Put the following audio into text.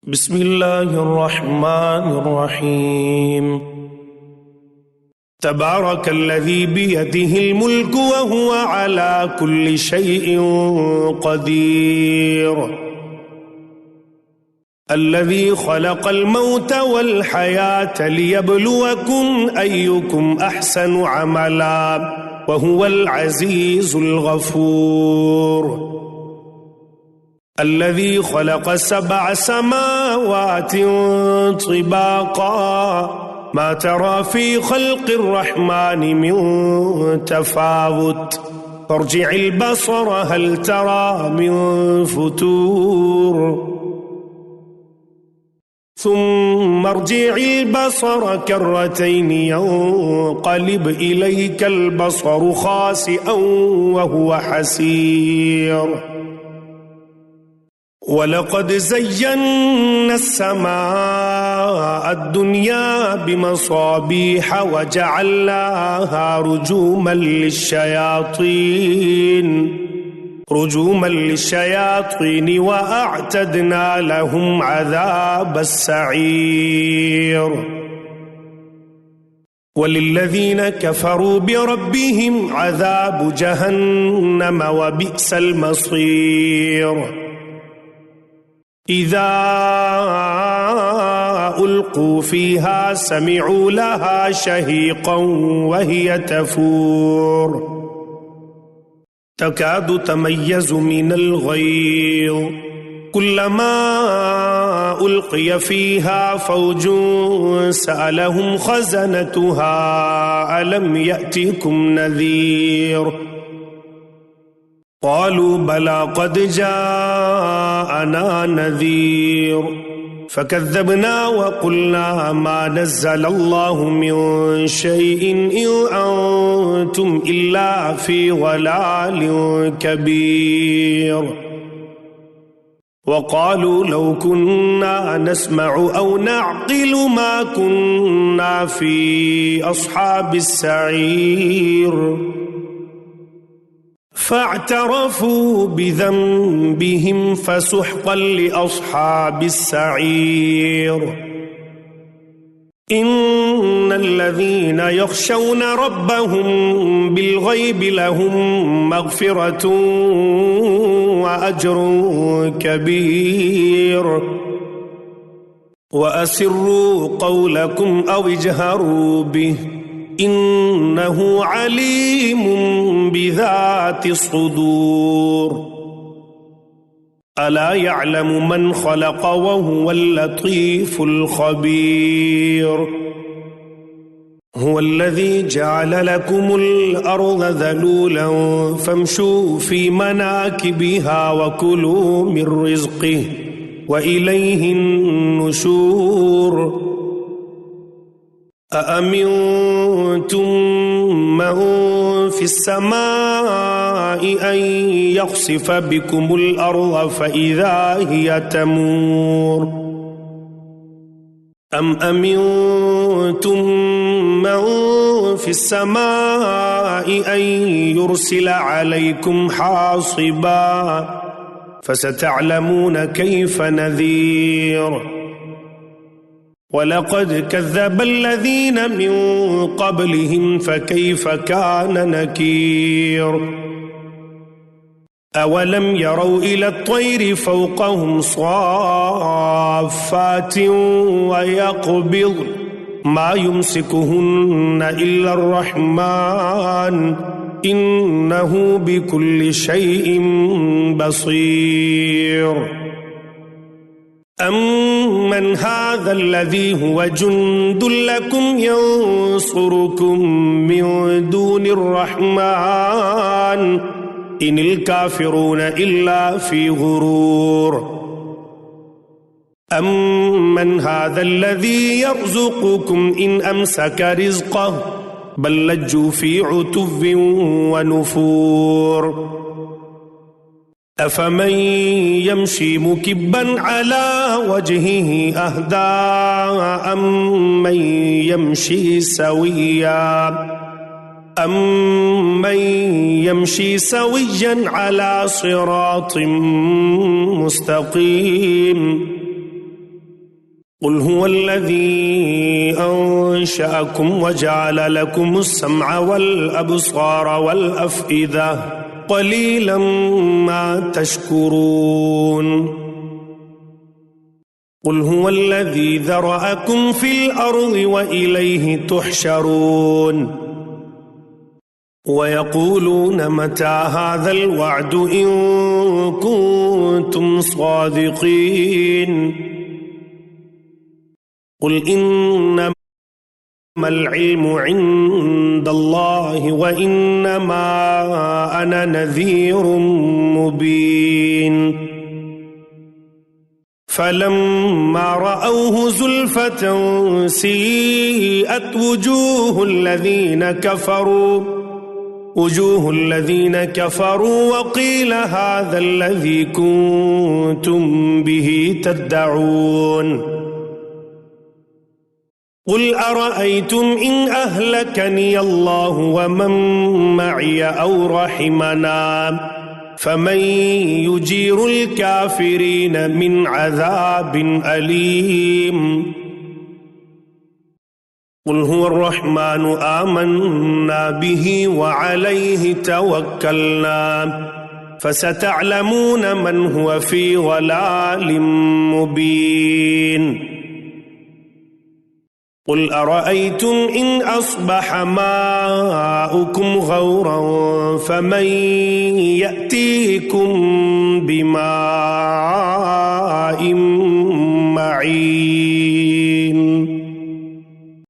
बिस्मिल्लाहिर्रहमानिर्रहीम। तबारकल्लज़ी बियदिहिल मुल्कु व हुवा अला कुल्लि शैइन क़दीर। अल्लज़ी ख़लक़ल मौत वल हयात लियब्लुवकुम अय्युकुम अहसनु अमला व हुवल अज़ीज़ुल गफ़ूर। अल्लज़ी ख़लक़ सबअ समावातिन तिबाक़ा मा तरा फ़ी ख़ल्क़िर रहमानि मिन तफ़ावुत फ़र्जि'िल बसर हल तरा मिन फ़ुतूर थुम्मा अर्जि'िल बसर कर्रतैन यंक़लिब इलैकल बसरु ख़ासिअन व हुवा हसीर। वलक़द ज़य्यन्ना अस्समाअ अद्दुनिया बिमसाबीह वजअल्नाहा रुजूमन लिश्शयातीन वअअतदना लहुम अज़ाबस्सईर। वलिल्लज़ीन कफ़रू बिरब्बिहिम अज़ाबु जहन्नम वबिअसल मसीर। इज़ा उल्क़ू फ़ीहा समिअू लहा शहीक़न वहिय तफ़ूर तकादु तमय्यज़ु मिनल ग़ैज़ कुल्लमा उल्क़िय फ़ीहा फ़ौजुन सअलहुम ख़ज़नतुहा अलम यअतिकुम नज़ीर क़ालू बला क़द जाअना नज़ीर फ़कज़्ज़बना वक़ुल्ना मा नज़्ज़लल्लाहु मिन शैइन इन अंतुम इल्ला फ़ी ज़लालिन कबीर। वक़ालू लौ कुन्ना नस्मअु औ नअक़िलु मा कुन्ना फ़ी अस्हाबिस सईर फ़अतरफ़ू बिज़ंबिहिम फ़सुहक़न लिअस्हाबिस सईर। इन्नल्लज़ीन यख़शौन रब्बहुम बिलग़ैबि लहुम मग़फ़िरतुन व अज्रुन कबीर। वअसिर्रू क़ौलकुम औ इजहरू बिहि इन्नहु अलीमुम बिज़ातिस सुदूर। अला यअलमु मन ख़लक़ व हुवल लतीफ़ुल ख़बीर। हुवल्लज़ी जअल लकुमुल अर्ज़ ज़लूलन फ़म्शू फ़ी मनाकिबिहा व कुलू मिन रिज़्क़िही व इलैहिन नुशूर। अअमिनतुम मन फ़िस्समाइ अन यख़सिफ़ बिकुमुल अर्ज़ फ़इज़ा हिय तमूर अम अमिनतुम मन फ़िस्समाइ अन युरसिल अलैकुम हासिबा फ़सतअलमून कैफ़ नज़ीर। वलक़द कज़्ज़ब अल्लज़ीन मिन क़ब्लिहिम फ़कैफ़ कान नकीर। अवलम यरौ इलत्तैरि फ़ौक़हुम स्वाफ़्फ़ातिन व यक़बिज़न मा युमसिकुहुन्न इल्लर्रहमान इन्नहु बिकुल्लि शैइन बसीर। अम्मन हाज़ल्लज़ी हुव जुन्दुल लकुम यंसुरुकुम मिन दूनिर्रहमान इनिल काफ़िरून इल्ला फ़ी गुरूर। अम्मन हाज़ल्लज़ी यर्ज़ुक़ुकुम इन अमसक रिज़क़हु बल लज्जू फ़ी उतुव्विन व नुफ़ूर। अफ़मन यमशी मुकिब्बन अला वजहिही अहदा अम्मन यमशी सविय्या अम्मन यमशी सविय्यन अला सिरातिन मुस्तक़ीम قل هو الذي أنشأكم وجعل لكم السمع والأبصار والأفئدة قليلا ما تشكرون قل هو الذي ذرأكم في الأرض وإليه تحشرون ويقولون متى هذا الوعد إن كنتم صادقين قل إنما العلم عند الله وإنما أنا نذير مبين فلما رأوه زلفة سيئت وجوه الذين كفروا وقيل هذا الذي كنتم به تدعون قل أرأيتم إن أهلكني الله ومن معي أو رحمنا فمن يجير الكافرين من عذاب أليم قل هو الرحمن آمنا به وعليه توكلنا فستعلمون من هو في ضلال مبين قل أرأيتم إن أصبح ماؤكم غورا فمن يأتيكم بماء معين